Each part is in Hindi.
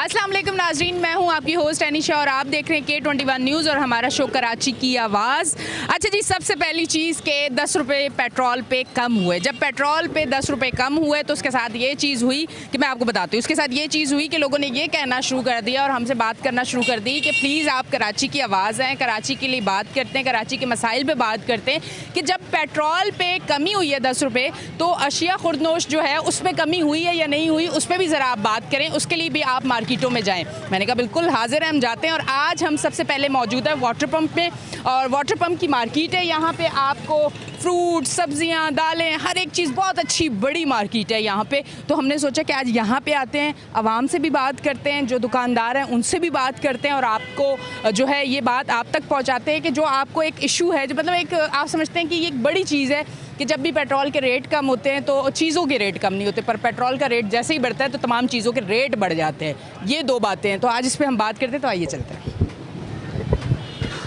अस्सलाम वालेकुम नाजरीन, मैं हूं आपकी होस्ट अनीशा और आप देख रहे हैं K21 न्यूज़ और हमारा शो कराची की आवाज़। अच्छा जी, सबसे पहली चीज़ के 10 रुपये पेट्रोल पे कम हुए। जब पेट्रोल पे 10 रुपये कम हुए तो उसके साथ ये चीज़ हुई कि मैं आपको बताती हूँ। उसके साथ ये चीज़ हुई कि लोगों ने ये कहना शुरू कर दिया और हमसे बात करना शुरू कर दी कि प्लीज़ आप कराची की आवाज़ हैं, कराची के लिए बात करते हैं, कराची के मसाइल पर बात करते हैं कि जब पेट्रोल पे कमी हुई है 10 रुपये तो अशिया खुर्दनोश जो है उस पर कमी हुई है या नहीं हुई, उस पर भी ज़रा आप बात करें, उसके लिए भी आप मार्केटों में जाएं। मैंने कहा बिल्कुल हाजिर है, हम जाते हैं। और आज हम सबसे पहले मौजूद है वाटर पंप में और वाटर पंप की मार्केट है। यहाँ पे आपको फ्रूट, सब्जियाँ, दालें, हर एक चीज़, बहुत अच्छी बड़ी मार्केट है यहाँ पे। तो हमने सोचा कि आज यहाँ पे आते हैं, आवाम से भी बात करते हैं, जो दुकानदार हैं उनसे भी बात करते हैं और आपको जो है ये बात आप तक पहुँचाते हैं कि जो आपको एक इशू है, जो मतलब एक आप समझते हैं कि ये एक बड़ी चीज़ है कि जब भी पेट्रोल के रेट कम होते हैं तो चीज़ों के रेट कम नहीं होते, पर पेट्रोल का रेट जैसे ही बढ़ता है तो तमाम चीज़ों के रेट बढ़ जाते हैं। ये दो बातें हैं, तो आज इस पर हम बात करते हैं। तो आइए चलते हैं।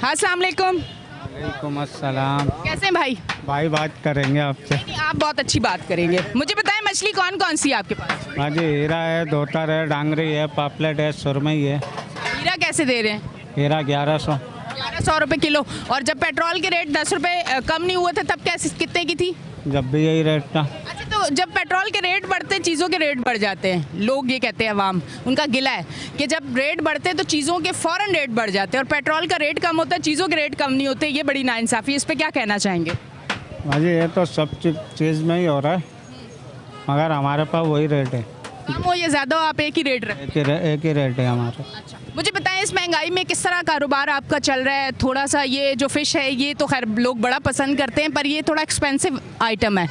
अस्सलाम वालेकुम। वालेकुम अस्सलाम। कैसे हैं भाई? भाई बात करेंगे आपसे। नहीं, आप बहुत अच्छी बात करेंगे। मुझे बताएं मछली कौन कौन सी है आपके पास? हाँ जी, हीरा है, धोतर है, डांगरी है, पापलेट है, सुरमई है। हीरा कैसे दे रहे हैं? हीरा 1100। 1100 रुपये किलो। और जब पेट्रोल के रेट 10 रुपये कम नहीं हुए थे तब कैसे कितने की थी? जब भी यही रेट था। अच्छा, तो जब पेट्रोल के रेट बढ़ते हैं चीज़ों के रेट बढ़ जाते हैं। लोग ये कहते हैं, अवाम उनका गिला है कि जब रेट बढ़ते हैं तो चीज़ों के फ़ौरन रेट बढ़ जाते हैं और पेट्रोल का रेट कम होता है, चीज़ों के रेट कम नहीं होते। ये बड़ी नाइंसाफ़ी, इस पर क्या कहना चाहेंगे? हाँ जी, ये तो सब चीज़ में ही हो रहा है, मगर हमारे पास वही रेट है। कम हो या ज़्यादा हो, आप एक ही रेट रखें? एक ही रेट है हमारा। अच्छा, मुझे बताएं इस महंगाई में किस तरह कारोबार आपका चल रहा है? थोड़ा सा ये जो फ़िश है ये तो खैर लोग बड़ा पसंद करते हैं, पर ये थोड़ा एक्सपेंसिव आइटम है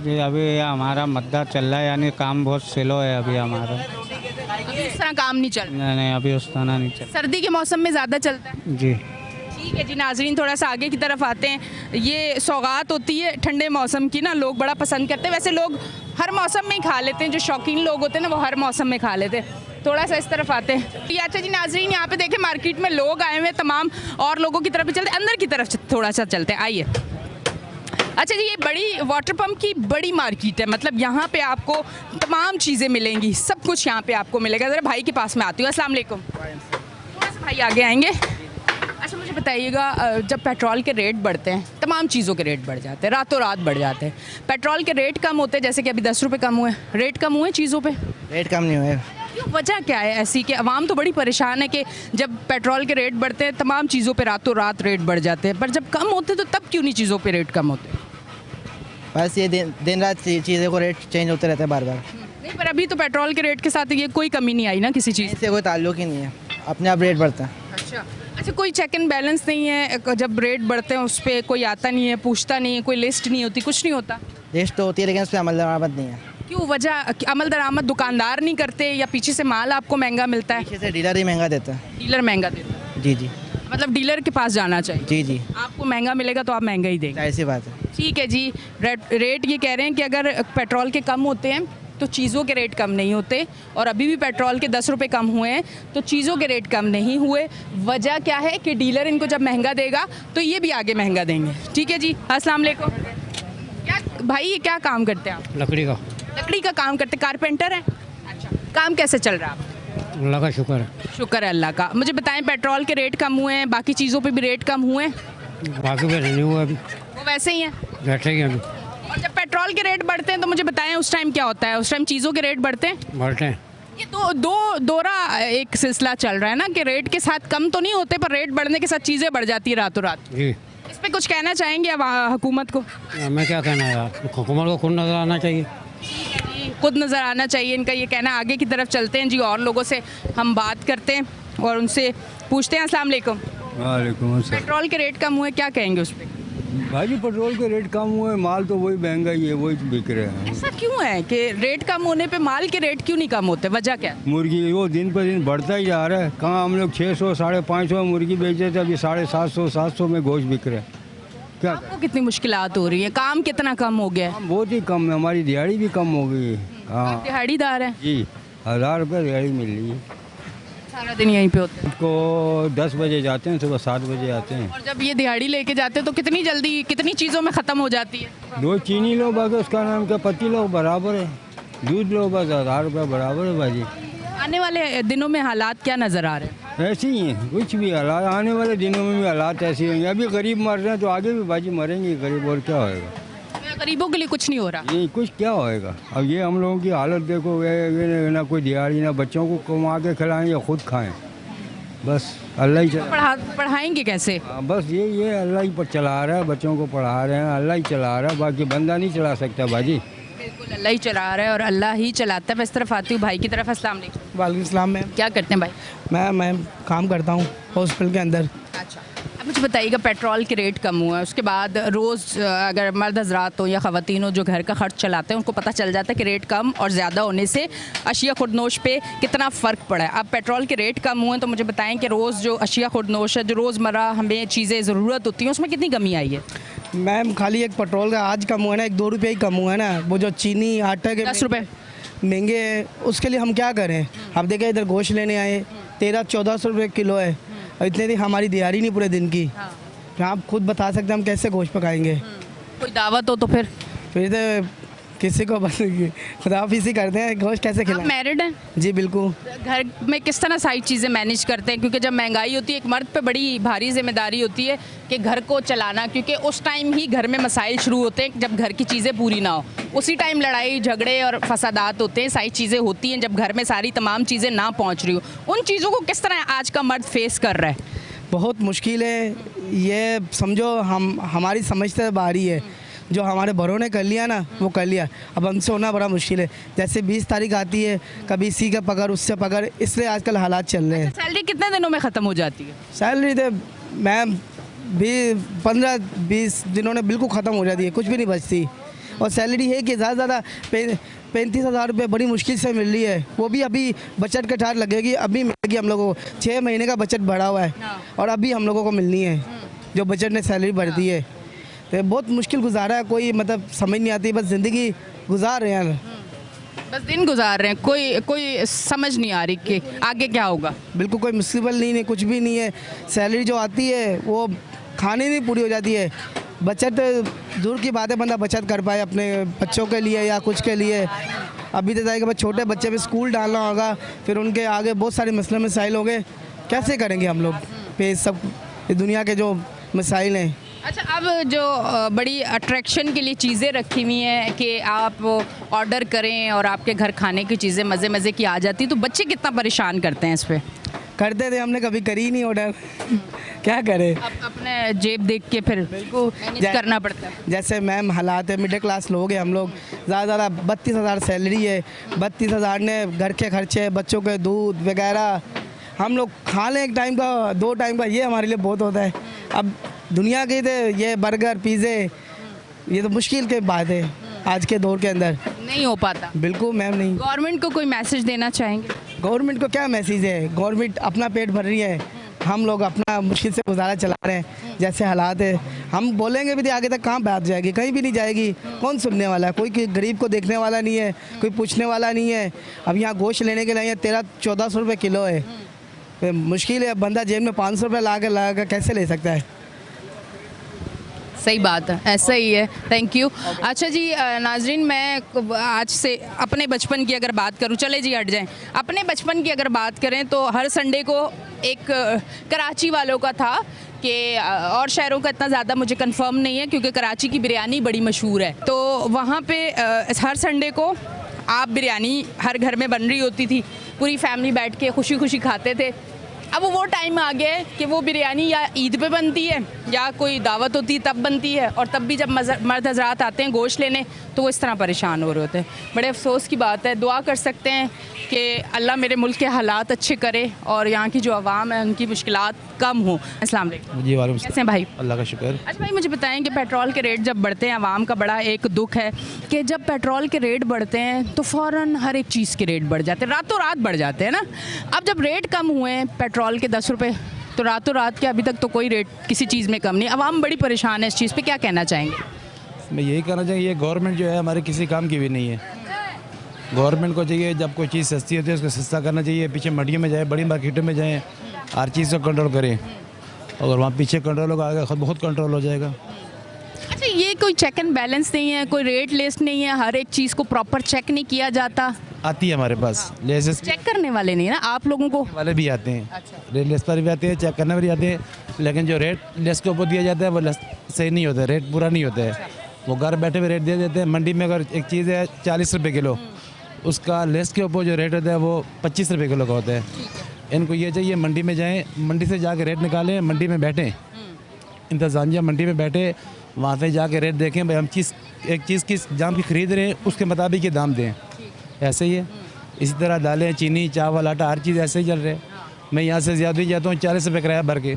जी। अभी हमारा मद्दा चल रहा है, यानी काम बहुत स्लो है अभी हमारा। अभी उस तरह काम नहीं चल रहा? नहीं, अभी उस तरह नहीं चल। सर्दी के मौसम में ज़्यादा चलता है जी। ठीक है जी। नाजरीन, थोड़ा सा आगे की तरफ आते हैं। ये सौगात होती है ठंडे मौसम की ना, लोग बड़ा पसंद करते हैं। वैसे लोग हर मौसम में ही खा लेते हैं, जो शौकीन लोग होते हैं ना वो हर मौसम में खा लेते हैं। थोड़ा सा इस तरफ आते हैं। अच्छा जी नाजरीन, यहाँ पे देखें मार्केट में लोग आए हुए हैं तमाम, और लोगों की तरफ भी चलते, अंदर की तरफ थोड़ा सा चलते हैं, आइए। अच्छा जी, ये बड़ी वाटर पंप की बड़ी मार्केट है, मतलब यहाँ पे आपको तमाम चीज़ें मिलेंगी, सब कुछ यहाँ पे आपको मिलेगा। ज़रा भाई के पास में आती हूँ। अस्सलाम वालेकुम। थोड़ा सा भाई आगे आएंगे। अच्छा, मुझे बताइएगा, जब पेट्रोल के रेट बढ़ते हैं तमाम चीज़ों के रेट बढ़ जाते हैं, रातों रात बढ़ जाते हैं। पेट्रोल के रेट कम होते हैं, जैसे कि अभी 10 रुपये कम हुए, रेट कम हुए चीज़ों पे? रेट कम नहीं हुए। क्यों, वजह क्या है ऐसी कि अवाम तो बड़ी परेशान है कि जब पेट्रोल के रेट बढ़ते हैं तमाम चीज़ों पे रातों रात रेट बढ़ जाते हैं, पर जब कम होते हैं तो तब क्यों नहीं चीज़ों पे रेट कम होते? बस ये दिन रात चीज़ों को रेट चेंज होते रहते हैं बार बार। नहीं, पर अभी तो पेट्रोल के रेट के साथ ये कोई कमी नहीं आई ना किसी चीज़ इससे कोई ताल्लुक ही नहीं है, अपने आप रेट बढ़ता है। अच्छा, कोई चेक एंड बैलेंस नहीं है? जब रेट बढ़ते हैं उस पर कोई आता नहीं है, पूछता नहीं है, कोई लिस्ट नहीं होती, कुछ नहीं होता? लिस्ट तो होती है लेकिन उस पर अमल दरामद नहीं है। क्यों, वजह? अमल दरामद दुकानदार नहीं करते या पीछे से माल आपको महंगा मिलता है? पीछे से डीलर ही महंगा देता है। डीलर महंगा देता है? जी जी। मतलब डीलर के पास जाना चाहिए? जी जी। आपको महंगा मिलेगा तो आप महंगा ही देंगे, ऐसी बात है। ठीक है जी। रेट ये कह रहे हैं कि अगर पेट्रोल के कम होते हैं तो चीज़ों के रेट कम नहीं होते, और अभी भी पेट्रोल के 10 रुपये कम हुए हैं तो चीज़ों के रेट कम नहीं हुए। वजह क्या है कि डीलर इनको जब महंगा देगा तो ये भी आगे महंगा देंगे। ठीक है जी। अस्सलाम वालेकुम। क्या भाई, ये क्या काम करते हैं आप? लकड़ी का काम करते, कारपेंटर हैं? अच्छा, काम कैसे चल रहा है? अल्लाह का शुक्र है। शुक्र है अल्लाह का। मुझे बताएं, पेट्रोल के रेट कम हुए हैं, बाकी चीज़ों पे भी रेट कम हुए हैं? बाकी पे नहीं हुआ अभी, वो वैसे ही हैं बैठे ही अभी। और जब पेट्रोल के रेट बढ़ते हैं तो मुझे बताएं उस टाइम क्या होता है? उस टाइम चीज़ों के रेट बढ़ते हैं? बढ़ते हैं। ये दोरा एक सिलसिला चल रहा है ना कि रेट के साथ कम तो नहीं होते, पर रेट बढ़ने के साथ चीज़ें बढ़ जाती है रातों रात। जी। इस पे कुछ कहना चाहेंगे अब हुकूमत को? मैं क्या कहना है यार, हुकूमत को खुद नजर आना चाहिए। जी, खुद नज़र आना चाहिए इनका ये कहना। आगे की तरफ चलते हैं जी, और लोगों से हम बात करते हैं और उनसे पूछते हैं। अस्सलाम वालेकुम। वालेकुम अस्सलाम। पेट्रोल के रेट कम हुए, क्या कहेंगे उस पर? भाई जी, पेट्रोल के रेट कम हुए, माल तो वही महंगा ही है, वही बिक रहे हैं। ऐसा क्यों है कि रेट कम होने पे माल के रेट क्यों नहीं कम होते? वजह क्या है? मुर्गी वो दिन पर दिन बढ़ता ही जा रहा है। कहाँ हम लोग 600 550 मुर्गी बेचते थे, अभी 750 700 में गोश्त बिक रहा है। क्या आपको कितनी मुश्किलात हो रही है? काम कितना कम हो गया है? काम बहुत ही कम है, हमारी दिहाड़ी भी कम हो गई है। हाँ दिहाड़ीदार है जी, 1000 रुपये दिहाड़ी मिल रही है। सारा दिन यहीं पे होते हैं? को 10 बजे जाते हैं, सुबह 7 बजे आते हैं। और जब ये दिहाड़ी लेके जाते हैं तो कितनी जल्दी कितनी चीज़ों में ख़त्म हो जाती है? 2 चीनी लो, बाकी उसका नाम क्या, पत्ती लो बराबर है, दूध लो, बस 1000 रुपये बराबर है भाजी। आने वाले दिनों में हालात क्या नज़र आ रहे हैं? ऐसे ही हैं, कुछ भी हालात आने वाले दिनों में भी हालात ऐसे होंगे। अभी गरीब मर रहे हैं तो आगे भी बाजी मरेंगे गरीब, और क्या होएगा? गरीबों के लिए कुछ नहीं हो रहा। ये कुछ क्या होएगा? अब ये हम लोगों की हालत देखो, ये ना कोई दिहाड़ी, ना बच्चों को कमा के खिलाएं या खुद खाएं, बस अल्लाह ही पढ़ाएंगे कैसे? बस ये अल्लाह ही पर चला रहा है, बच्चों को पढ़ा रहे हैं, अल्लाह ही चला रहा है, बाकी बंदा नहीं चला सकता बाजी। बिल्कुल अल्लाह ही चला रहा है और अल्लाह ही चलाता है। मैं इस तरफ आती हूँ भाई की तरफ। अस्सलाम वालेकुम। वालेकुम सलाम मैम। क्या करते हैं भाई? मैं काम करता हूँ हॉस्पिटल के अंदर। अच्छा, अब मुझे बताइएगा, पेट्रोल के रेट कम हुआ है, उसके बाद रोज़ अगर मर्द हजरात हो या ख़वातीन हो जो घर का खर्च चलाते हैं उनको पता चल जाता है कि रेट कम और ज़्यादा होने से अशिया खुर्दनोश पे कितना फ़र्क पड़ा है। अब पेट्रोल के रेट कम हुए हैं तो मुझे बताएं कि रोज़ जो अशिया खुर्दनोश है, जो रोज़मर्रा हमें चीज़ें ज़रूरत होती हैं, उसमें कितनी कमी आई है? मैम खाली एक पेट्रोल का आज कम हुआ है ना, 1-2 रुपये ही कम हुआ है ना। वो जो चीनी आटा के 10 रुपये महंगे हैं, उसके लिए हम क्या करें? अब देखें इधर गोश्त लेने आए 1300-1400 रुपये किलो है, और इतने दिन हमारी दिहाड़ी नहीं पूरे दिन की। आप खुद बता सकते हैं हम कैसे गोश्त पकाएंगे? कोई दावत हो तो फिर तो किसी को बस खुदाफिजी करते हैं, गोश्त कैसे खिलाएं? मैरिड हैं? जी बिल्कुल। घर में किस तरह सारी चीज़ें मैनेज करते हैं? क्योंकि जब महंगाई होती है एक मर्द पे बड़ी भारी जिम्मेदारी होती है कि घर को चलाना, क्योंकि उस टाइम ही घर में मसाइल शुरू होते हैं जब घर की चीज़ें पूरी ना हो। उसी टाइम लड़ाई झगड़े और फसादात होते हैं, सारी चीज़ें होती हैं जब घर में सारी तमाम चीज़ें ना पहुँच रही हो। उन चीज़ों को किस तरह आज का मर्द फेस कर रहा है? बहुत मुश्किल है, ये समझो हमारी समझ से बाहरी है। जो हमारे बड़ों ने कर लिया ना वो कर लिया, अब हमसे होना बड़ा मुश्किल है। जैसे 20 तारीख आती है, कभी इसी का पकड़ उससे पकड़, इसलिए आजकल हालात चल रहे हैं। सैलरी कितने दिनों में ख़त्म हो जाती है? सैलरी तो मैम भी 15-20 दिनों में बिल्कुल ख़त्म हो जाती है, कुछ भी नहीं बचती। और सैलरी है कि ज़्यादा ज़्यादा 35,000 रुपये बड़ी मुश्किल से मिल रही है, वो भी अभी बचत के ठार लगेगी, अभी मिलेगी हम लोगों को। 6 महीने का बचत बढ़ा हुआ है और अभी हम लोगों को मिलनी है जो बचत ने सैलरी बढ़ती है। तो बहुत मुश्किल गुजारा है, कोई मतलब समझ नहीं आती, बस ज़िंदगी गुजार रहे हैं, बस दिन गुजार रहे हैं, कोई समझ नहीं आ रही कि आगे क्या होगा। बिल्कुल कोई मुसीबत नहीं, कुछ भी नहीं है। सैलरी जो आती है वो खाने नहीं पूरी हो जाती है। बचत दूर की बात है, बंदा बचत कर पाए अपने बच्चों के लिए या कुछ के लिए। अभी तो जाएगा छोटे बच्चे भी स्कूल डालना होगा, फिर उनके आगे बहुत सारे मसले मसाइल होंगे, कैसे करेंगे हम लोग पे सब दुनिया के जो मसाइल हैं। अच्छा, अब जो बड़ी अट्रैक्शन के लिए चीज़ें रखी हुई हैं कि आप ऑर्डर करें और आपके घर खाने की चीज़ें मज़े मज़े की आ जाती, तो बच्चे कितना परेशान करते हैं इस पर? करते थे, हमने कभी करी ही नहीं ऑर्डर क्या करें? अब अपने जेब देख के फिर मैनेज करना पड़ता है। जैसे मैम हालात है, मिडिल क्लास लोग हैं हम लोग, ज़्यादा 32,000 सैलरी है, 32,000 ने घर के खर्चे, बच्चों के दूध वगैरह, हम लोग खा लें एक टाइम का 2 टाइम का, ये हमारे लिए बहुत होता है। अब दुनिया के थे ये बर्गर पिज़्ज़े, ये तो मुश्किल की बात है आज के दौर के अंदर, नहीं हो पाता। बिल्कुल मैम नहीं। गवर्नमेंट को कोई मैसेज देना चाहेंगे? गवर्नमेंट को क्या मैसेज है? गवर्नमेंट अपना पेट भर रही है, हम लोग अपना मुश्किल से गुजारा चला रहे हैं। जैसे हालात है, हम बोलेंगे भी तो आगे तक कहाँ बात जाएगी? कहीं भी नहीं जाएगी। कौन सुनने वाला है? कोई गरीब को देखने वाला नहीं है, कोई पूछने वाला नहीं है। अब यहाँ गोश्त लेने के लिए 1300-1400 रुपये किलो है, मुश्किल है। बंदा जेब में 500 रुपये ला कर कैसे ले सकता है? सही बात है, ऐसा ही है। Thank you. अच्छा जी नाजरीन, मैं आज से अपने बचपन की अगर बात करूं, चले जी हट जाएं, अपने बचपन की अगर बात करें तो हर संडे को एक कराची वालों का था कि और शहरों का इतना ज़्यादा मुझे कंफर्म नहीं है क्योंकि कराची की बिरयानी बड़ी मशहूर है, तो वहाँ पे हर संडे को आप बिरयानी हर घर में बन रही होती थी, पूरी फैमिली बैठ के खुशी खुशी खाते थे। अब वो टाइम आ गया है कि वो बिरयानी या ईद पे बनती है या कोई दावत होती है तब बनती है, और तब भी जब मर्द हजरात आते हैं गोश्त लेने तो वो इस तरह परेशान हो रहे होते हैं। बड़े अफसोस की बात है। दुआ कर सकते हैं कि अल्लाह मेरे मुल्क के हालात अच्छे करे और यहाँ की जो आवाम है उनकी मुश्किलात कम हो। अस्सलाम वालेकुम। जी वालेकुम। कैसे हैं भाई? अल्लाह का शुक्र। अच्छा भाई, मुझे बताएं कि पेट्रोल के रेट जब बढ़ते हैं, आवाम का बड़ा एक दुख है कि जब पेट्रोल के रेट बढ़ते हैं तो फ़ौरन हर एक चीज़ के रेट बढ़ जाते हैं, रातों रात बढ़ जाते हैं ना। अब जब रेट कम हुए हैं पेट्रोल के 10 रुपये, तो रातों रात के अभी तक तो कोई रेट किसी चीज़ में कम नहीं। आवाम बड़ी परेशान है इस चीज़ पे, क्या कहना चाहेंगे? मैं यही कहना चाहिए, ये गवर्नमेंट जो है हमारे किसी काम की भी नहीं है। गवर्नमेंट को चाहिए जब कोई चीज़ सस्ती होती है उसको सस्ता करना चाहिए, पीछे मंडियों में जाए, बड़ी मार्केटों में जाएँ, हर चीज़ को कंट्रोल करें। अगर वहाँ पीछे कंट्रोल होगा आगे खुद बहुत कंट्रोल हो जाएगा। अच्छा, ये कोई चेक एंड बैलेंस नहीं है, कोई रेट लिस्ट नहीं है, हर एक चीज़ को प्रॉपर चेक नहीं किया जाता? आती है हमारे पास। लेस चेक करने वाले नहीं है ना आप लोगों को? वाले भी आते हैं, अच्छा। रेट लेस पर भी आते हैं, चेक करने पर भी आते हैं, लेकिन जो रेट लेस के ऊपर दिया जाता है वो सही नहीं होता है, रेट पूरा नहीं होता है। वो घर बैठे हुए रेट दे देते हैं। मंडी में अगर एक चीज़ है 40 रुपये किलो, उसका लेस के ऊपर जो रेट होता है वो 25 रुपये किलो का होता है। इनको ये चाहिए मंडी में जाएँ, मंडी से जाके रेट निकालें, मंडी में बैठें, इंतज़ामिया मंडी में बैठे, वहाँ से जाके रेट देखें भाई हम एक चीज़ किस दाम की खरीद रहे हैं उसके मुताबिक ये दाम दें। ऐसे ही है। इसी तरह दालें, चीनी, चावल, आटा, हर चीज़ ऐसे ही चल रहे हैं। मैं यहाँ से ज़्यादा ही जाता हूँ 40 रुपये किराया भर के,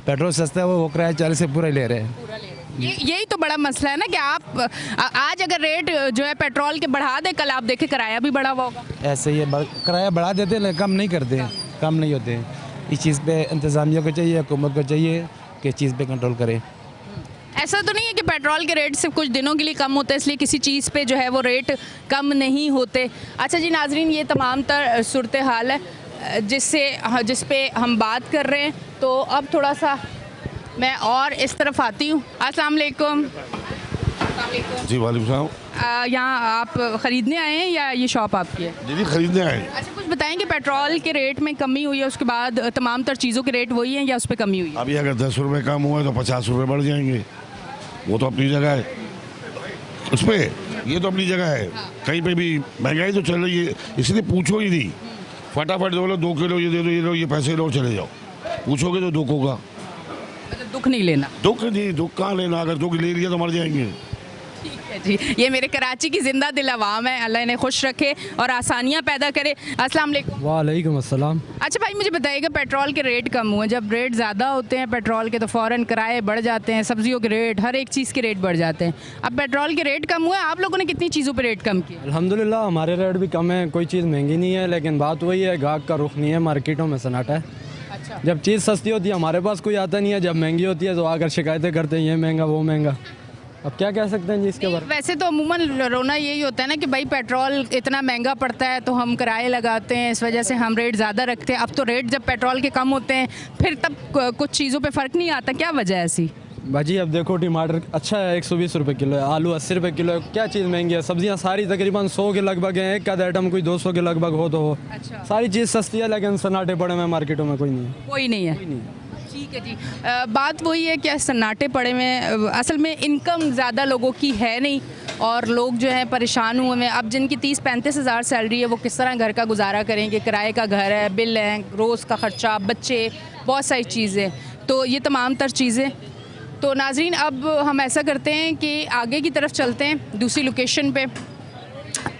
पेट्रोल सस्ता है वो किराया 40 से पूरा ही ले रहे हैं। यही तो बड़ा मसला है ना कि आप आज अगर रेट जो है पेट्रोल के बढ़ा दे, कल आप देखें किराया भी बढ़ा हुआ होगा। ऐसे ही है, किराया बढ़ा देते हैं, कम नहीं करते, कम नहीं होते। इस चीज़ पे इंतज़ामिया को चाहिए, हुकूमत को चाहिए कि इस चीज़ पे कंट्रोल करे। ऐसा तो नहीं है कि पेट्रोल के रेट सिर्फ कुछ दिनों के लिए कम होते हैं इसलिए किसी चीज़ पे जो है वो रेट कम नहीं होते। अच्छा जी नाजरीन, ये तमाम तर सूरत हाल है जिस पे हम बात कर रहे हैं। तो अब थोड़ा सा मैं और इस तरफ आती हूँ। अस्सलाम वालेकुम। जी वालेकुम सलाम। यहाँ आप ख़रीदने आए हैं या ये शॉप आपकी है? दीदी खरीदने आए। अच्छा, कुछ बताएं कि पेट्रोल के रेट में कमी हुई है, उसके बाद तमाम तर चीज़ों के रेट वही हैं या उस पर कमी हुई है? अभी अगर 10 रुपये कम हुआ तो 50 रुपये बढ़ जाएंगे, वो तो अपनी जगह है। उस पर ये तो अपनी जगह है। कहीं पे भी महंगाई तो चल रही है, इसलिए पूछो ही नहीं, फटाफट बोलो 2 किलो ये दे दो, ये लो, ये पैसे लो, चले जाओ। पूछोगे तो दुख होगा। मतलब दुख नहीं लेना? दुख नहीं, दुख कहाँ लेना, अगर दुख ले लिया तो मर जाएंगे। ठीक है जी, ये मेरे कराची की जिंदा दिल अवाम है, अल्लाह इन्हें खुश रखे और आसानियाँ पैदा करे। अस्सलाम वालेकुम। वालेकुम अस्सलाम। अच्छा भाई, मुझे बताइएगा पेट्रोल के रेट कम हुए, जब रेट ज़्यादा होते हैं पेट्रोल के तो फ़ौरन किराए बढ़ जाते हैं, सब्जियों के रेट, हर एक चीज़ के रेट बढ़ जाते हैं। अब पेट्रोल के रेट कम हुए, आप लोगों ने कितनी चीज़ों पे रेट कम किए? अल्हम्दुलिल्लाह हमारे रेट भी कम है, कोई चीज़ महंगी नहीं है, लेकिन बात वही है गाहक का रुख नहीं है, मार्केटों में सन्नाटा है। अच्छा। जब चीज़ सस्ती होती है हमारे पास कोई आता नहीं है, जब महंगी होती है तो आकर शिकायतें करते हैं ये महंगा वो महंगा। अब क्या कह सकते हैं जी इसके बारे में? वैसे तो अमूमन रोना यही होता है ना कि भाई पेट्रोल इतना महंगा पड़ता है तो हम किराए लगाते हैं, इस वजह से हम रेट ज़्यादा रखते हैं। अब तो रेट जब पेट्रोल के कम होते हैं फिर तब कुछ चीज़ों पे फ़र्क नहीं आता, क्या वजह है ऐसी? भाजी अब देखो टमाटर अच्छा है 120 रुपये किलो है, आलू 80 रुपये किलो है, क्या चीज़ महंगी है? सब्जियां सारी तकरीबन 100 के लगभग हैं, एक आध आइटम कोई 200 के लगभग हो तो हो। अच्छा। सारी चीज़ सस्ती है लेकिन सन्नाटे पड़े हुए मार्केटों में कोई नहीं है। कोई नहीं है। ठीक है जी, बात वही है कि सन्नाटे पड़े में असल में इनकम ज़्यादा लोगों की है नहीं और लोग जो हैं परेशान हुए हैं। अब जिनकी 30-35 हज़ार सैलरी है वो किस तरह घर का गुजारा करेंगे? किराए का घर है, बिल है, रोज़ का ख़र्चा, बच्चे, बहुत सारी चीज़ें, तो ये तमाम तर चीज़ें। तो नाजरीन, अब हम ऐसा करते हैं कि आगे की तरफ चलते हैं दूसरी लोकेशन पे।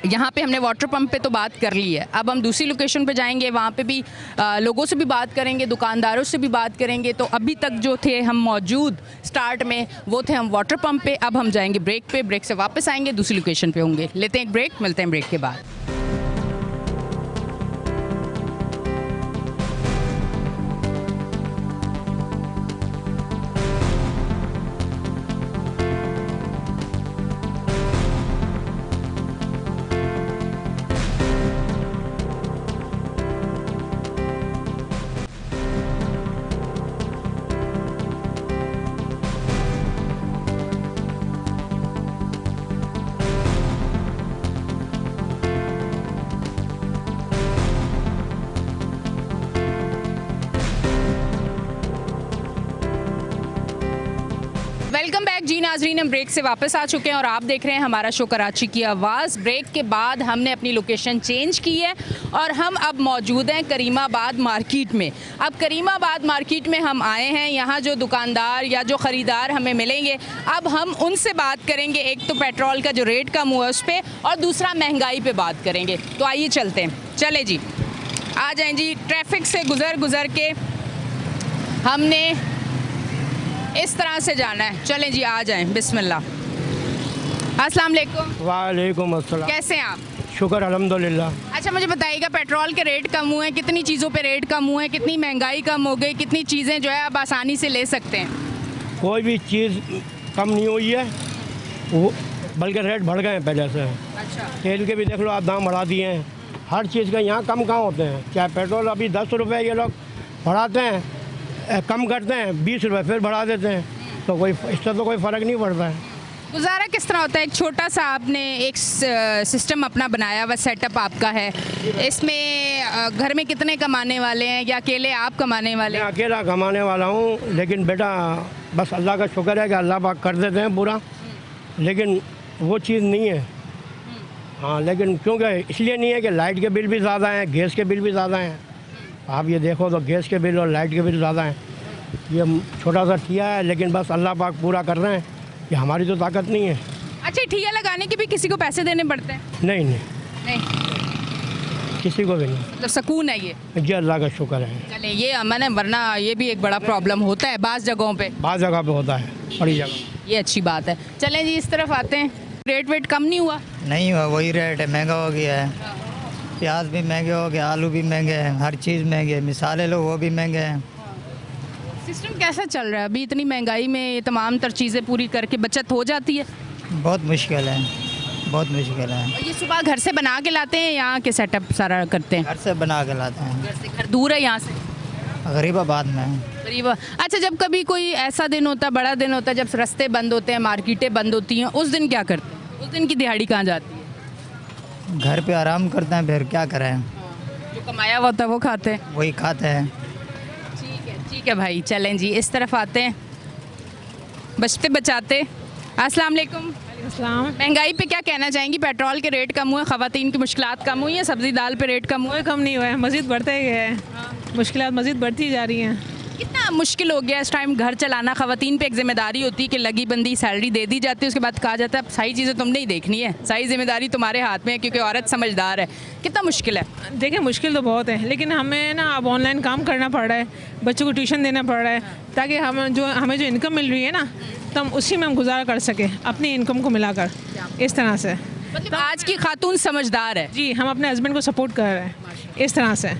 यहाँ पे हमने वाटर पंप पे तो बात कर ली है, अब हम दूसरी लोकेशन पे जाएंगे, वहाँ पे भी लोगों से भी बात करेंगे, दुकानदारों से भी बात करेंगे। तो अभी तक जो थे हम मौजूद स्टार्ट में वो थे हम वाटर पंप पे, अब हम जाएंगे ब्रेक पे, ब्रेक से वापस आएंगे दूसरी लोकेशन पे होंगे। लेते हैं एक ब्रेक, मिलते हैं ब्रेक के बाद। वेलकम बैक जी नाजरीन, हम ब्रेक से वापस आ चुके हैं और आप देख रहे हैं हमारा शो कराची की आवाज़। ब्रेक के बाद हमने अपनी लोकेशन चेंज की है और हम अब मौजूद हैं करीमाबाद मार्केट में। अब करीमाबाद मार्केट में हम आए हैं, यहाँ जो दुकानदार या जो ख़रीदार हमें मिलेंगे अब हम उनसे बात करेंगे। एक तो पेट्रोल का जो रेट कम हुआ है उस पर, और दूसरा महंगाई पे बात करेंगे। तो आइए चलते हैं, चले जी, आ जाएँ जी। ट्रैफिक से गुज़र के हमने इस तरह से जाना है, चलें जी, आ जाएं, बिस्मिल्लाह। अस्सलाम वालेकुम। वालेकुम अस्सलाम। कैसे हैं आप? शुक्र अल्हम्दुलिल्लाह। अच्छा, मुझे बताइएगा पेट्रोल के रेट कम हुए हैं, कितनी चीज़ों पे रेट कम हुए हैं, कितनी महंगाई कम हो गई, कितनी चीज़ें जो है आप आसानी से ले सकते हैं? कोई भी चीज़ कम नहीं हुई है, वो बल्कि रेट बढ़ गए हैं पहले से। अच्छा। तेल के भी देख लो आप दाम बढ़ा दिए हैं, हर चीज़ का यहाँ कम कहाँ होते हैं। चाहे पेट्रोल अभी 10 रुपये ये लोग बढ़ाते हैं, कम करते हैं 20 रुपये फिर बढ़ा देते हैं, तो कोई इससे तो कोई फ़र्क नहीं पड़ता है। गुजारा किस तरह होता है? एक छोटा सा आपने एक सिस्टम अपना बनाया हुआ, सेटअप आपका है, इसमें घर में कितने कमाने वाले हैं या अकेले आप कमाने वाले मैं हैं? अकेला कमाने वाला हूँ, लेकिन बेटा बस अल्लाह का शुक्र है कि अल्लाह पाक कर देते हैं पूरा, लेकिन वो चीज़ नहीं है। हाँ, लेकिन क्योंकि इसलिए नहीं है कि लाइट के बिल भी ज़्यादा हैं, गैस के बिल भी ज़्यादा हैं। आप ये देखो तो गैस के बिल और लाइट के बिल ज़्यादा हैं। ये छोटा सा ठिया है, लेकिन बस अल्लाह पाक पूरा कर रहे हैं, ये हमारी तो ताकत नहीं है। अच्छा, ठिया लगाने के भी किसी को पैसे देने पड़ते हैं? नहीं नहीं, नहीं, किसी को भी नहीं, मतलब सुकून है ये अल्लाह का शुक्र है। चले, ये अमन है, वरना ये भी एक बड़ा प्रॉब्लम होता है बाज़ जगहों पे। बाज़ जगह पे होता है, बड़ी जगह। ये अच्छी बात है। चलें जी, इस तरफ आते हैं। रेट वेट कम नहीं हुआ? नहीं हुआ, वही रेट है, महंगा हो गया है। प्याज भी महंगे हो गए, आलू भी महंगे हैं, हर चीज़ महंगी है, मिसाले लो वो भी महंगे हैं। सिस्टम कैसा चल रहा है अभी? इतनी महंगाई में ये तमाम तर चीज़ें पूरी करके बचत हो जाती है? बहुत मुश्किल है, बहुत मुश्किल है। और ये सुबह घर से बना के लाते हैं, यहाँ के सेटअप सारा करते हैं? घर से बना के लाते हैं। घर से? घर दूर है यहाँ से? गरीबाबाद में। करीब। अच्छा, जब कभी कोई ऐसा दिन होता है, बड़ा दिन होता है, जब रास्ते बंद होते हैं, मार्केटें बंद होती हैं, उस दिन क्या करते हैं? उस दिन की दिहाड़ी कहाँ जाती है? घर पे आराम करते हैं, फिर क्या करें, जो कमाया हुआ होता है वो खाते हैं? वही खाते हैं। ठीक है भाई, चलें जी, इस तरफ आते हैं। बचते बचाते। अस्सलाम वालेकुम। महंगाई पे क्या कहना चाहेंगी? पेट्रोल के रेट कम हुए, ख़वातीन की मुश्किलात कम हुई है, सब्ज़ी दाल पे रेट कम हुआ है? कम नहीं हुआ है, मज़ीद बढ़ते ही गए हैं, मुश्किलात मज़ीद बढ़ती जा रही हैं। कितना मुश्किल हो गया इस टाइम घर चलाना? ख़वातीन पे एक जिम्मेदारी होती है कि लगी बंदी सैलरी दे दी जाती है, उसके बाद कहा जाता है अब सारी चीज़ें तुमने ही देखनी है, सारी जिम्मेदारी तुम्हारे हाथ में है क्योंकि औरत समझदार है। कितना मुश्किल है? देखिए, मुश्किल तो बहुत है, लेकिन हमें ना अब ऑनलाइन काम करना पड़ रहा है, बच्चों को ट्यूशन देना पड़ रहा है, ताकि हमें जो इनकम मिल रही है ना, तो हम उसी में हम गुजारा कर सकें, अपनी इनकम को मिलाकर। इस तरह से मतलब आज की खातून समझदार है। जी, हम अपने हस्बैंड को सपोर्ट कर रहे हैं इस तरह से।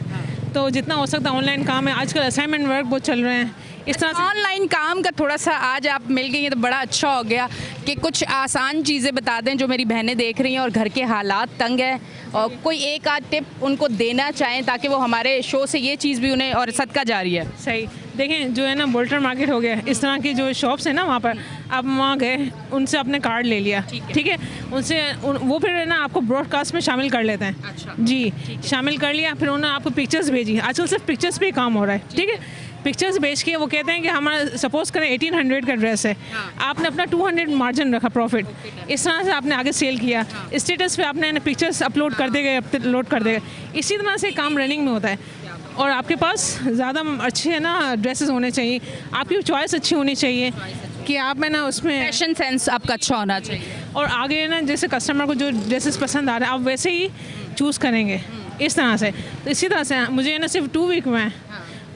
तो जितना हो सकता है ऑनलाइन काम है, आजकल असाइनमेंट वर्क बहुत चल रहे हैं, इस तरह से ऑनलाइन काम का थोड़ा सा आज आप मिल गई हैं तो बड़ा अच्छा हो गया कि कुछ आसान चीज़ें बता दें जो मेरी बहनें देख रही हैं और घर के हालात तंग है, और कोई एक आध टिप उनको देना चाहें ताकि वो हमारे शो से ये चीज़ भी उन्हें, और सदका जारी है। सही। देखें, जो है ना बोल्टर मार्केट हो गया, इस तरह की जो शॉप्स है ना, वहाँ पर आप वहाँ गए, उनसे अपने कार्ड ले लिया, ठीक है, उनसे वो फिर है ना आपको ब्रॉडकास्ट में शामिल कर लेते हैं। अच्छा। जी, शामिल कर लिया, फिर उन्होंने आपको पिक्चर्स भेजी। आजकल सिर्फ पिक्चर्स पे ही काम हो रहा है, ठीक है। पिक्चर्स बेच के वो कहते हैं कि हमारा सपोज करें 1800 का ड्रेस है, आपने अपना 200 मार्जिन रखा प्रॉफिट, इस तरह से आपने आगे सेल किया, स्टेटस पे आपने पिक्चर्स अपलोड कर देगा, लोड कर देगा, इसी तरह से काम रनिंग में होता है। और आपके पास ज़्यादा अच्छे है ना ड्रेसेस होने चाहिए, आपकी चॉइस अच्छी होनी चाहिए कि आप है ना उसमें फैशन सेंस आपका अच्छा होना चाहिए, और आगे ना जैसे कस्टमर को जो ड्रेसेस पसंद आ रहे हैं आप वैसे ही चूज़ करेंगे, इस तरह से। तो इसी तरह से मुझे ना सिर्फ 2 वीक में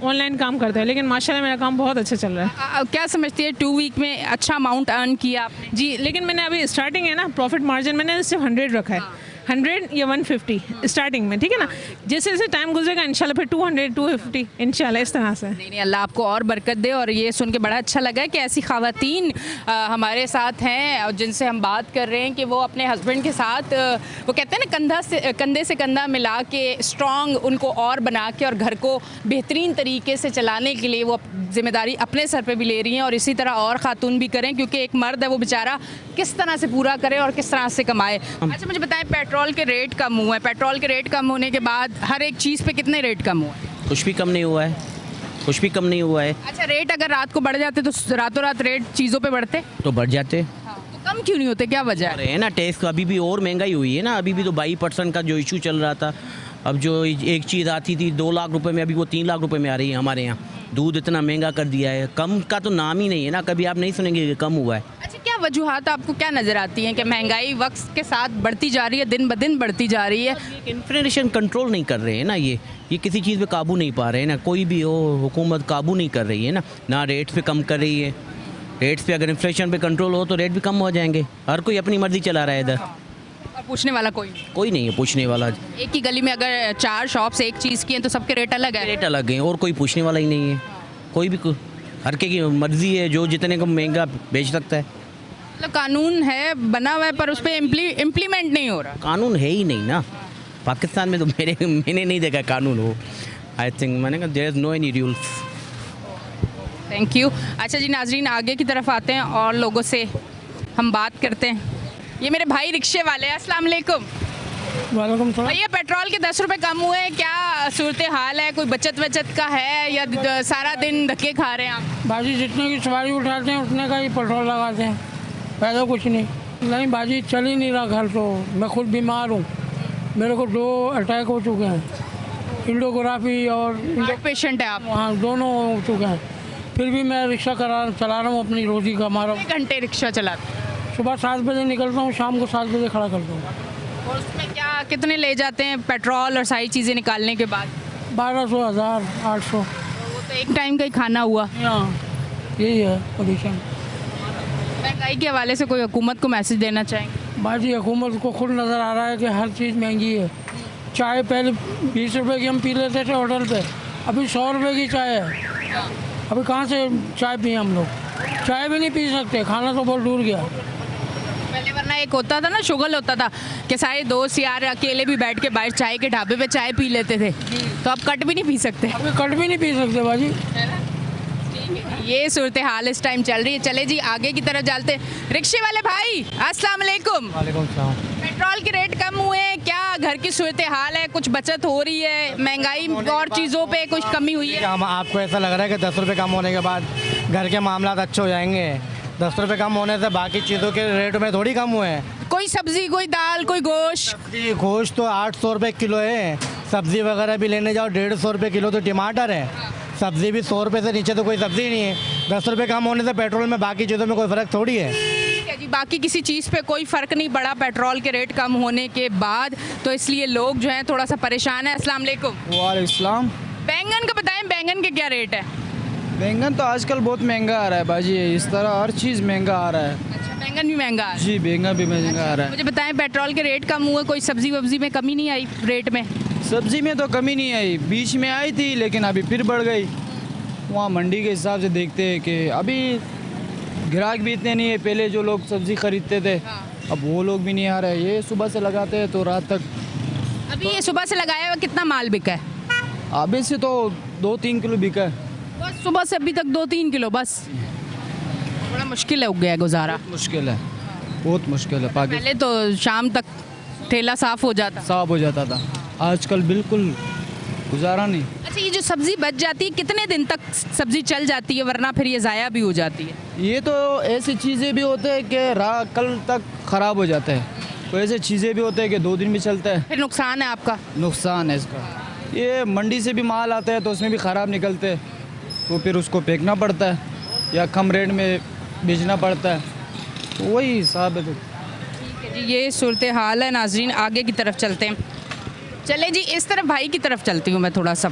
ऑनलाइन काम करते हैं, लेकिन माशाल्लाह मेरा काम बहुत अच्छा चल रहा है। क्या समझती है 2 वीक में अच्छा अमाउंट अर्न किया आपने? जी, लेकिन मैंने अभी स्टार्टिंग है ना, प्रॉफिट मार्जिन मैंने सिर्फ 100 रखा है, 100 या 150 स्टार्टिंग में, ठीक है ना। जैसे जैसे टाइम गुजरेगा इंशाल्लाह फिर 200 250 इंशाल्लाह, इस तरह से। नहीं, अल्लाह आपको और बरकत दे। और ये सुन के बड़ा अच्छा लगा कि ऐसी ख़वातीन हमारे साथ हैं और जिनसे हम बात कर रहे हैं कि वो अपने हस्बैंड के साथ वो कहते हैं ना कंधे से कंधा मिला के स्ट्रॉन्ग उनको और बना के और घर को बेहतरीन तरीके से चलाने के लिए वो जिम्मेदारी अपने सर पे भी ले रही हैं, और इसी तरह और ख़ातून भी करें, क्योंकि एक मर्द है वो बेचारा किस तरह से पूरा करे और किस तरह से कमाए। अच्छा, मुझे बताएं, पेट्रोल के रेट कम हुए हैं, पेट्रोल के रेट कम होने के बाद हर एक चीज़ पे कितने रेट कम हुए? कुछ भी कम नहीं हुआ है, कुछ भी कम नहीं हुआ है। अच्छा, रेट अगर रात को बढ़ जाते तो रातों रात रेट चीज़ों पे बढ़ते तो बढ़ जाते, तो कम क्यों नहीं होते? क्या वजह है ना? टेस्ट अभी भी और महंगाई हुई है ना, अभी भी तो 22% का जो इशू चल रहा था, अब जो एक चीज़ आती थी 2 लाख रुपए में, अभी वो 3 लाख रुपए में आ रही है हमारे यहाँ। दूध इतना महंगा कर दिया है, कम का तो नाम ही नहीं है ना, कभी आप नहीं सुनेंगे कि कम हुआ है। अच्छा, क्या वजूहात आपको क्या नज़र आती हैं कि महंगाई वक्त के साथ बढ़ती जा रही है, दिन ब दिन बढ़ती जा रही है? इन्फ्लेशन कंट्रोल नहीं कर रहे हैं ना, ये किसी चीज़ पे काबू नहीं पा रहे हैं ना, कोई भी हो हुकूमत काबू नहीं कर रही है ना रेट पे कम कर रही है। रेट्स पे अगर इन्फ्लेशन पे कंट्रोल हो तो रेट भी कम हो जाएंगे। हर कोई अपनी मर्जी चला रहा है इधर, और पूछने वाला कोई नहीं है पूछने वाला। एक ही गली में अगर 4 शॉप्स एक चीज़ की हैं तो सबके रेट अलग है। रेट अलग हैं और कोई पूछने वाला ही नहीं है, कोई भी हर की मर्जी है, जो जितने को महंगा बेच सकता है। मतलब कानून है बना हुआ है पर उस पर इम्प्लीमेंट नहीं हो रहा। कानून है ही नहीं ना पाकिस्तान में, तो मैंने नहीं देखा कानून हो। आई थिंक मैंने कहा there is no any rules. Thank you. अच्छा जी नाजरीन, आगे की तरफ आते हैं और लोगों से हम बात करते हैं। ये मेरे भाई रिक्शे वाले हैं। अस्सलाम वालेकुम। वालेकुम सलाम। भैया पेट्रोल के 10 रुपए कम हुए, क्या सूरत हाल है? कोई बचत का है या सारा दिन धक्के खा रहे हैं आप? बाजी जितने की सवारी उठाते हैं उतने का ही पेट्रोल लगाते हैं, पैसा कुछ नहीं। नहीं बाजी चल ही नहीं रहा घर, तो मैं खुद बीमार हूँ, मेरे को 2 अटैक हो चुके हैं, एंजियोग्राफी और पेशेंट है आप? हाँ, दोनों हो चुके हैं। फिर भी मैं रिक्शा चला रहा हूँ, अपनी रोजी कमा रहा हूँ। कितने घंटे रिक्शा चलाते? सुबह 7 बजे निकलता हूँ, शाम को 7 बजे खड़ा करता हूँ। और उसमें क्या कितने ले जाते हैं पेट्रोल और सारी चीज़ें निकालने के बाद? 1200, 1000, 800। वो तो एक टाइम का ही खाना हुआ। हाँ, यही है पोजीशन। महंगाई के हवाले से कोई हुकूमत को मैसेज देना चाहेंगे? बाजी हुकूमत को खुद नज़र आ रहा है कि हर चीज़ महंगी है। चाय पहले 20 रुपए की हम पी लेते थे होटल पे, अभी 100 रुपए की चाय है। अभी कहाँ से चाय पिए हम लोग? चाय भी नहीं पी सकते, खाना तो बहुत दूर गया। पहले वरना एक होता था ना, शुगल होता था कि सारे दोस्त यार अकेले भी बैठ के बाहर चाय के ढाबे पे चाय पी लेते थे, तो अब कट भी नहीं पी सकते। अभी कट भी नहीं पी सकते बाजी। ये सूरत हाल इस टाइम चल रही है। चले जी आगे की तरफ चलते। रिक्शे वाले भाई अस्सलाम वालेकुम। वालेकुम सलाम। पेट्रोल के रेट कम हुए हैं, क्या घर की सूरत हाल है? कुछ बचत हो रही है? महंगाई और चीज़ों पे कुछ कमी हुई है? हम आपको ऐसा लग रहा है कि 10 रुपये कम होने के बाद घर के मामला अच्छे हो जाएंगे? 10 रुपये कम होने से बाकी चीज़ों के रेट में थोड़ी कम हुए हैं। कोई सब्जी, कोई दाल, कोई गोश्त? गोश्त तो 800 रुपये किलो है, सब्ज़ी वगैरह भी लेने जाओ 150 रुपये किलो, तो टमाटर है। सब्ज़ी भी 100 रुपये से नीचे तो कोई सब्ज़ी नहीं है। 10 रुपये कम होने से पेट्रोल में बाकी चीज़ों में कोई फ़र्क थोड़ी है। ठीक है जी, बाकी किसी चीज़ पे कोई फ़र्क नहीं पड़ा पेट्रोल के रेट कम होने के बाद, तो इसलिए लोग जो हैं थोड़ा सा परेशान है। अस्सलाम वालेकुम। वालेकुम। बैंगन का बताएं, बैंगन के क्या रेट है? बैंगन तो आजकल बहुत महंगा आ रहा है बाजी, इस तरह हर चीज़ महंगा आ रहा है। अच्छा, बैंगन भी महंगा है? जी, बैंगन भी महंगा आ रहा है। मुझे बताएं पेट्रोल के रेट कम हुए, कोई सब्जी वब्जी में कमी नहीं आई रेट में? सब्जी में तो कमी नहीं आई, बीच में आई थी लेकिन अभी फिर बढ़ गई। वहाँ मंडी के हिसाब से देखते हैं कि अभी ग्राहक भी इतने नहीं है, पहले जो लोग सब्जी खरीदते थे अब वो लोग भी नहीं आ रहे। ये सुबह से लगाते हैं तो रात तक। अभी ये सुबह से लगाया हुआ कितना माल बिका है? अभी से तो 2-3 किलो बिका है बस, सुबह से अभी तक 2-3 किलो बस। बड़ा मुश्किल हो गया है गुजारा। मुश्किल है, बहुत मुश्किल है। पहले तो शाम तक ठेला साफ हो जाता था, आजकल बिल्कुल गुजारा नहीं। अच्छा, ये जो सब्जी बच जाती है कितने दिन तक सब्जी चल जाती है, वरना फिर ये ज़ाया भी हो जाती है? ये तो ऐसी चीज़ें भी होते हैं कि कल तक ख़राब हो जाते हैं, तो ऐसे चीज़ें भी होते हैं कि 2 दिन भी चलता है। फिर नुकसान है आपका? नुकसान है इसका। ये मंडी से भी माल आता है तो उसमें भी ख़राब निकलते हैं, तो फिर उसको फेंकना पड़ता है या कम रेट में बेचना पड़ता है, तो वही हिसाब है। तो ठीक है जी, ये सूरत हाल है। नाजरीन आगे की तरफ चलते हैं। चले जी, इस तरफ भाई की तरफ चलती हूँ मैं थोड़ा सा।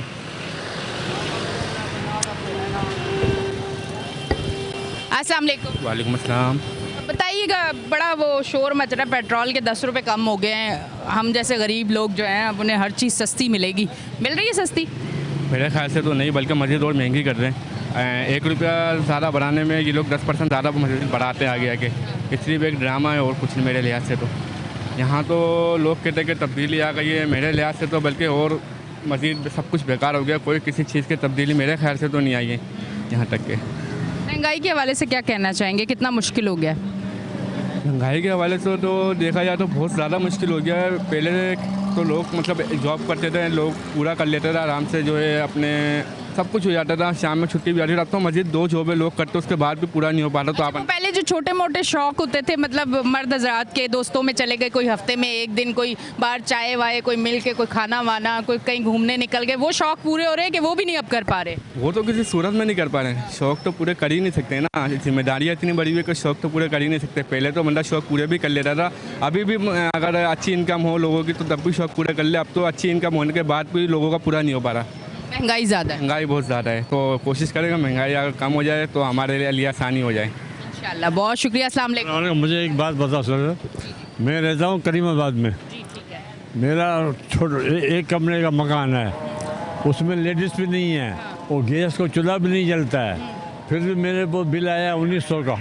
अस्सलाम वालेकुम। वालेकुम अस्सलाम। बताइएगा, बड़ा वो शोर मच रहा है, पेट्रोल के 10 रुपये कम हो गए हैं, हम जैसे गरीब लोग जो हैं अब उन्हें हर चीज़ सस्ती मिलेगी, मिल रही है सस्ती? मेरे ख्याल से तो नहीं, बल्कि मज़ीद और महंगी कर रहे हैं। 1 रुपया ज़्यादा बढ़ाने में ये लोग 10% ज़्यादा बढ़ाते हैं आगे आगे, इसलिए एक ड्रामा है और कुछ नहीं मेरे लिहाज से। तो यहाँ तो लोग कहते हैं कि तब्दीली आ गई है, मेरे लिहाज से तो बल्कि और मज़ीद सब कुछ बेकार हो गया। कोई किसी चीज़ की तब्दीली मेरे ख्याल से तो नहीं आई है यहाँ तक के। महंगाई के हवाले से क्या कहना चाहेंगे, कितना मुश्किल हो गया? महंगाई के हवाले से तो देखा जाए तो बहुत ज़्यादा मुश्किल हो गया है। पहले तो लोग मतलब जॉब करते थे, लोग पूरा कर लेते थे आराम से, जो है अपने सब कुछ हो जाता था, शाम में छुट्टी भी आती थी। अब तो मज़ीद 2 जॉबें लोग करते उसके बाद भी पूरा नहीं हो पाता। तो आप पहले जो छोटे मोटे शौक होते थे, मतलब मर्द हजरात के, दोस्तों में चले गए, कोई हफ्ते में 1 दिन कोई बाहर चाय वाय, कोई मिल के कोई खाना वाना, कोई कहीं घूमने निकल गए, वो शौक पूरे हो रहे हैं कि वो भी नहीं अब कर पा रहे? वो तो किसी सूरत में नहीं कर पा रहे हैं। शौक तो पूरे कर ही नहीं सकते ना, जिम्मेदारियाँ इतनी बड़ी हुई कि शौक तो पूरे कर ही नहीं सकते। पहले तो बंदा शौक पूरे भी कर लेता था, अभी भी अगर अच्छी इनकम हो लोगों की तो तब भी शौक पूरे कर ले। अब तो अच्छी इनकम होने के बाद भी लोगों का पूरा नहीं हो पा रहा। महंगाई ज़्यादा है? महंगाई बहुत ज़्यादा है, तो कोशिश करेंगे महंगाई अगर कम हो जाए तो हमारे लिए आसानी हो जाए इंशाल्लाह। बहुत शुक्रिया। अस्सलाम वालेकुम। मुझे एक बात बता सर, मैं रहता हूँ करीमाबाद में। जी ठीक है। मेरा एक कमरे का मकान है, उसमें लेडीज़ भी नहीं है और गैस को चूल्हा भी नहीं जलता है, फिर भी मेरे को बिल आया 1900 का।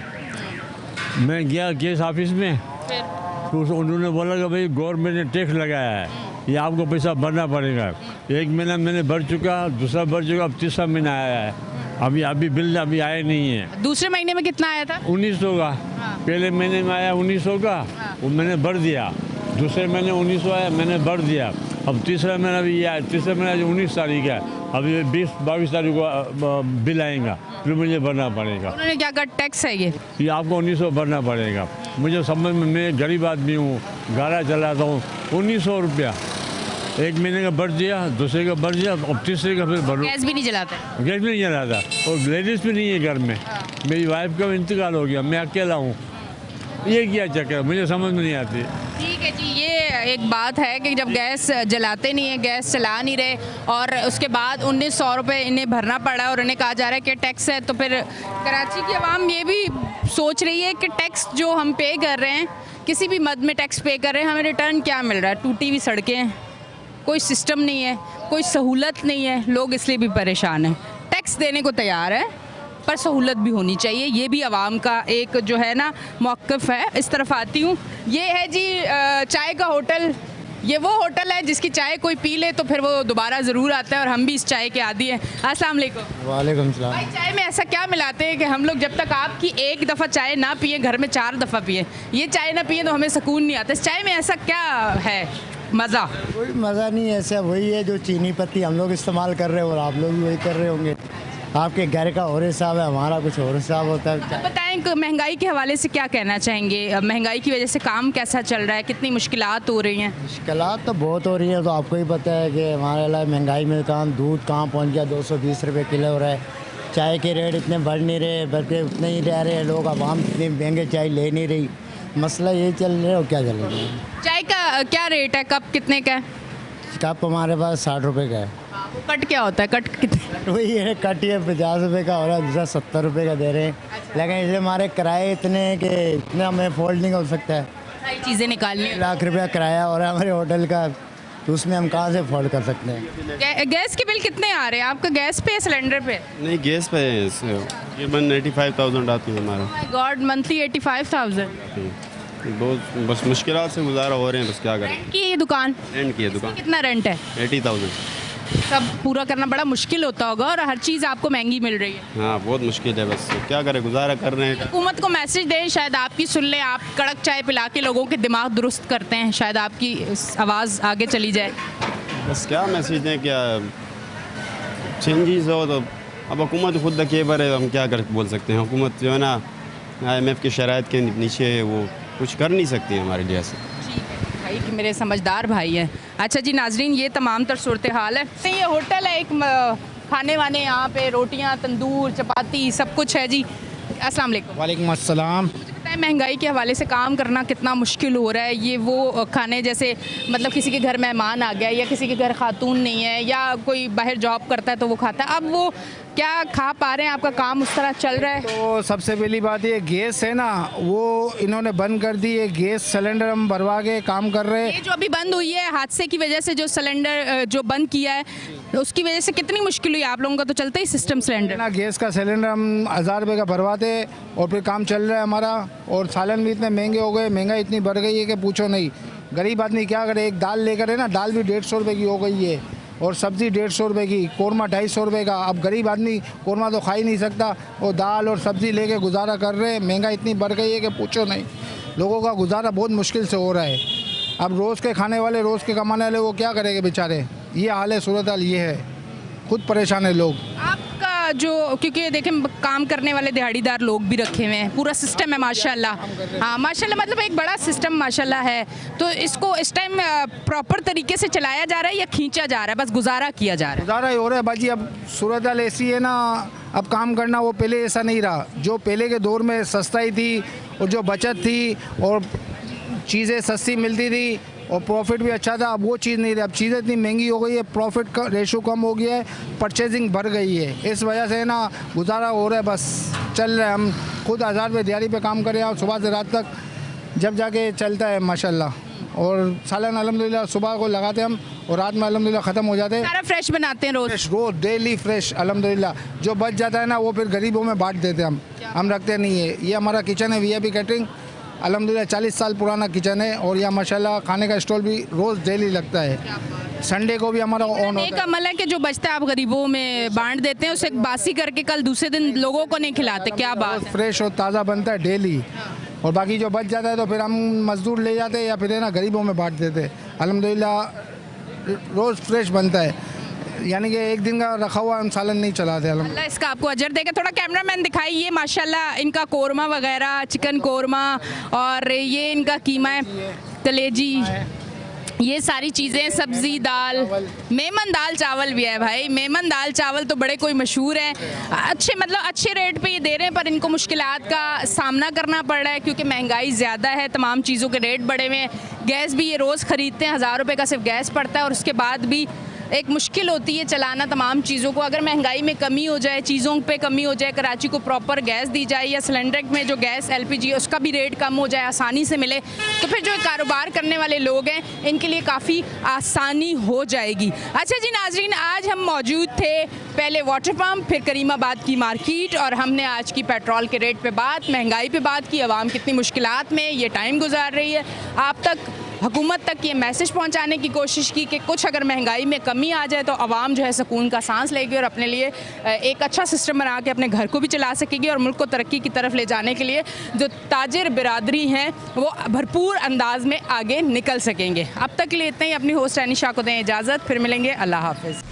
मैं गया गैस ऑफिस में, तो उन्होंने बोला कि भाई गवर्नमेंट ने टैक्स लगाया है, ये आपको पैसा भरना पड़ेगा। 1 महीना मैंने भर चुका, दूसरा भर चुका, अब तीसरा महीना आया है, अभी बिल अभी आया नहीं है। दूसरे महीने में कितना आया था? 1900 का। हाँ। पहले महीने में आया 1900 का, वो मैंने भर दिया। दूसरे महीने 1900 आया, मैंने भर दिया। अब तीसरा महीना भी आया, तीसरा महीना जो 19 तारीख है, अभी 20-22 तारीख को बिल आएगा, फिर मुझे भरना पड़ेगा। उन्होंने क्या कहा, टैक्स है ये आपको 1900 भरना पड़ेगा। मुझे समझ में, मैं गरीब आदमी हूँ, गाड़ा चलाता हूँ, 1900 रुपया एक महीने का भर दिया, दूसरे का भर दिया, अब तीसरे का फिर भरो। गैस भी नहीं जलाते? गैस भी नहीं जलाता, और लेडीज़ भी नहीं है घर में। मेरी वाइफ का इंतकाल हो गया, मैं अकेला हूँ। ये क्या चक्कर, मुझे समझ में नहीं आती। ठीक है जी, ये एक बात है कि जब गैस जलाते नहीं है, गैस चला नहीं रहे, और उसके बाद 1900 रुपये इन्हें भरना पड़ा और इन्हें कहा जा रहा है कि टैक्स है, तो फिर कराची की आवाम ये भी सोच रही है कि टैक्स जो हम पे कर रहे हैं, किसी भी मद में टैक्स पे कर रहे हैं, हमें रिटर्न क्या मिल रहा है? टूटी हुई सड़कें हैं, कोई सिस्टम नहीं है, कोई सहूलत नहीं है, लोग इसलिए भी परेशान हैं। टैक्स देने को तैयार है, पर सहूलत भी होनी चाहिए। ये भी आवाम का एक जो है ना मौक़िफ़ है। इस तरफ आती हूँ, ये है जी चाय का होटल। ये वो होटल है जिसकी चाय कोई पी ले तो फिर वो दोबारा ज़रूर आता है, और हम भी इस चाय के आदी हैं। अस्सलाम वालेकुम। वालेकुम सलाम। भाई, चाय में ऐसा क्या मिलाते हैं कि हम लोग जब तक आपकी एक दफ़ा चाय ना पिए, घर में 4 दफ़ा पिए, ये चाय ना पिए तो हमें सुकून नहीं आता। इस चाय में ऐसा क्या है मज़ा? कोई मज़ा नहीं है, ऐसा वही है जो चीनी पत्ती हम लोग इस्तेमाल कर रहे हैं और आप लोग भी वही कर रहे होंगे। आपके घर का और हिसाब है, हमारा कुछ और हिसाब होता है। बताएं कि महंगाई के हवाले से क्या कहना चाहेंगे? महंगाई की वजह से काम कैसा चल रहा है, कितनी मुश्किलात हो रही हैं? मुश्किलात तो बहुत हो रही है, तो आपको ही पता है कि हमारे लिए महंगाई में काम, दूध कहाँ पहुँच गया, 220 रुपये किलो हो रहा है। चाय के रेट इतने बढ़ नहीं रहे, बल्कि उतने ही रह रहे हैं लोग। आवाम इतने महंगे चाय ले नहीं रही, मसला ये चल रहा है और क्या चलेगा। चाय का क्या रेट है, कप कितने का है? कप हमारे पास 60 रुपये का है। वो कट क्या होता है? कट कितने? वही है, कट ये 50 रुपये का हो रहा है, दूसरा 70 रुपये का दे रहे हैं। लेकिन इसलिए हमारे किराए इतने हैं कि इतना हमें अफोर्ड नहीं हो सकता है। सारी चीज़ें निकालनी, 1 लाख रुपया किराया हो रहा है हमारे होटल का, तो उसमें हम कहाँ से अफोर्ड कर सकते हैं। गैस के बिल कितने आ रहे हैं आपका? गैस पे या सिलेंडर पे? नहीं, गैस पे तकरीबन 85,000 आती है हमारा। God, monthly 85,000। बहुत बस मुश्किलात से गुजारा हो रहे हैं, बस क्या करें। की ये दुकान रेंट की है दुकान। कितना रेंट है? 80,000। सब पूरा करना बड़ा मुश्किल होता होगा, और हर चीज़ आपको महंगी मिल रही है। हाँ, बहुत मुश्किल है, बस क्या करें, गुजारा कर रहे हैं। हुकूमत को मैसेज दें, शायद आपकी सुन लें। आप कड़क चाय पिला के लोगों के दिमाग दुरुस्त करते हैं, शायद आपकी आवाज़ आगे चली जाए। बस क्या मैसेज दें, क्या चेंजेस हो तो अब हुकूमत खुद केबर है, हम क्या कर बोल सकते हैं। हुकूमत जो है ना IMF की शराइत के नीचे वो कुछ कर नहीं सकती हमारे लिए से। भाई कि मेरे समझदार भाई हैं। अच्छा जी नाजरीन, ये तमाम तर सूरत हाल है। ये होटल है, एक खाने वाने यहाँ पे रोटियाँ, तंदूर, चपाती, सब कुछ है जी। अस्सलाम वालेकुम। वालेकुम अस्सलाम। महंगाई के हवाले से काम करना कितना मुश्किल हो रहा है। ये वो खाने जैसे मतलब किसी के घर मेहमान आ गया, या किसी के घर खातून नहीं है, या कोई बाहर जॉब करता है तो वो खाता है, अब वो क्या खा पा रहे हैं? आपका काम उस तरह चल रहा है? तो सबसे पहली बात ये गैस है ना, वो इन्होंने बंद कर दी है। गैस सिलेंडर हम भरवा के काम कर रहे हैं। ये जो अभी बंद हुई है हादसे की वजह से, जो सिलेंडर जो बंद किया है, उसकी वजह से कितनी मुश्किल हुई आप लोगों का? तो चलता ही सिस्टम सिलेंडर ना, गैस का सिलेंडर हम 1000 रुपये का भरवाते और फिर काम चल रहा है हमारा। और सालन भी इतने महंगे हो गए, महंगाई इतनी बढ़ गई है कि पूछो नहीं। गरीब आदमी क्या करे, एक दाल लेकर है ना, दाल भी 150 रुपये की हो गई है, और सब्ज़ी 150 रुपये की, कौरमा 250 रुपये का। अब गरीब आदमी कौरमा तो खा ही नहीं सकता, वो दाल और सब्ज़ी लेके गुजारा कर रहे हैं। महंगाई इतनी बढ़ गई है कि पूछो नहीं, लोगों का गुजारा बहुत मुश्किल से हो रहा है। अब रोज़ के खाने वाले, रोज़ के कमाने वाले, वो क्या करेंगे बेचारे? ये हाल है, सूरत हाल ये है, खुद परेशान है लोग। आपका जो, क्योंकि देखें काम करने वाले दिहाड़ीदार लोग भी रखे हुए हैं, पूरा सिस्टम है माशाल्लाह। हाँ माशाल्लाह, मतलब एक बड़ा सिस्टम माशाल्लाह है। तो इसको इस टाइम प्रॉपर तरीके से चलाया जा रहा है या खींचा जा रहा है, बस गुजारा किया जा रहा है? गुजारा ही हो रहा है बाजी। अब सूरत हाल ऐसी है ना, अब काम करना वो पहले ऐसा नहीं रहा। जो पहले के दौर में सस्ताई थी और जो बचत थी और चीज़ें सस्ती मिलती थी और प्रॉफिट भी अच्छा था, अब वो चीज़ नहीं रही। अब चीज़ें इतनी महंगी हो गई है, प्रॉफिट का रेशो कम हो गया है, परचेजिंग बढ़ गई है। इस वजह से ना गुजारा हो रहा है, बस चल रहा है। हम खुद 1000 रुपये दिहाड़ी पे काम करें और सुबह से रात तक जब जाके चलता है माशाल्लाह। और सालन अल्हम्दुलिल्लाह सुबह को लगाते हम और रात में अल्हम्दुलिल्लाह ख़त्म हो जाते हैं। सारा फ्रेश बनाते हैं रोज़ डेली फ्रेश अल्हम्दुलिल्लाह। जो बच जाता है ना वो फिर गरीबों में बांट देते हैं हम रखते नहीं है। ये हमारा किचन है, VIP कैटरिंग, अल्हम्दुलिल्लाह 40 साल पुराना किचन है। और यह माशाल्लाह खाने का स्टॉल भी रोज़ डेली लगता है, संडे को भी हमारा ऑन होता है। एक अमल है कि जो बचता है आप गरीबों में बांट देते हैं, उसे बासी करके कल दूसरे दिन लोगों को नहीं खिलाते। क्या बात है? फ्रेश और ताज़ा बनता है डेली। और बाकी जो बच जाता है तो फिर हम मज़दूर ले जाते या फिर है ना गरीबों में बांट देते। अल्हम्दुलिल्लाह रोज़ फ्रेश बनता है, यानी कि एक दिन का रखा हुआ हम सालन नहीं चलाते। अल्लाह इसका आपको अजर देगा। थोड़ा कैमरामैन दिखाइए, माशाल्लाह इनका कोरमा वगैरह, चिकन कोरमा और ये इनका कीमा है, कलेजी, ये सारी चीज़ें, सब्ज़ी, दाल, मेमन दाल चावल भी है भाई। मेमन दाल चावल तो बड़े कोई मशहूर हैं, अच्छे मतलब अच्छे रेट पे ये दे रहे हैं, पर इनको मुश्किलात का सामना करना पड़ रहा है क्योंकि महंगाई ज़्यादा है, तमाम चीज़ों के रेट बढ़े हुए हैं। गैस भी ये रोज़ ख़रीदते हैं, 1000 रुपये का सिर्फ गैस पड़ता है और उसके बाद भी एक मुश्किल होती है चलाना तमाम चीज़ों को। अगर महंगाई में कमी हो जाए, चीज़ों पे कमी हो जाए, कराची को प्रॉपर गैस दी जाए या सिलेंडर में जो गैस LPG उसका भी रेट कम हो जाए, आसानी से मिले, तो फिर जो कारोबार करने वाले लोग हैं इनके लिए काफ़ी आसानी हो जाएगी। अच्छा जी नाजरीन, आज हम मौजूद थे पहले वाटर पम्प, फिर करीमाबाद की मार्केट और हमने आज की पेट्रोल के रेट पे बात, महंगाई पे बात की, आवाम कितनी मुश्किलात में ये टाइम गुजार रही है। आप तक, हुकूमत तक ये मैसेज पहुंचाने की कोशिश की कि कुछ अगर महंगाई में कमी आ जाए तो आवाम जो है सुकून का सांस लेगी और अपने लिए एक अच्छा सिस्टम बना के अपने घर को भी चला सकेगी और मुल्क को तरक्की की तरफ ले जाने के लिए जो ताजिर बिरादरी हैं वो भरपूर अंदाज में आगे निकल सकेंगे। अब तक के लिए इतना ही। अपनी होस्ट एनिशा को दें इजाज़त, फिर मिलेंगे। अल्लाह हाफ़िज़।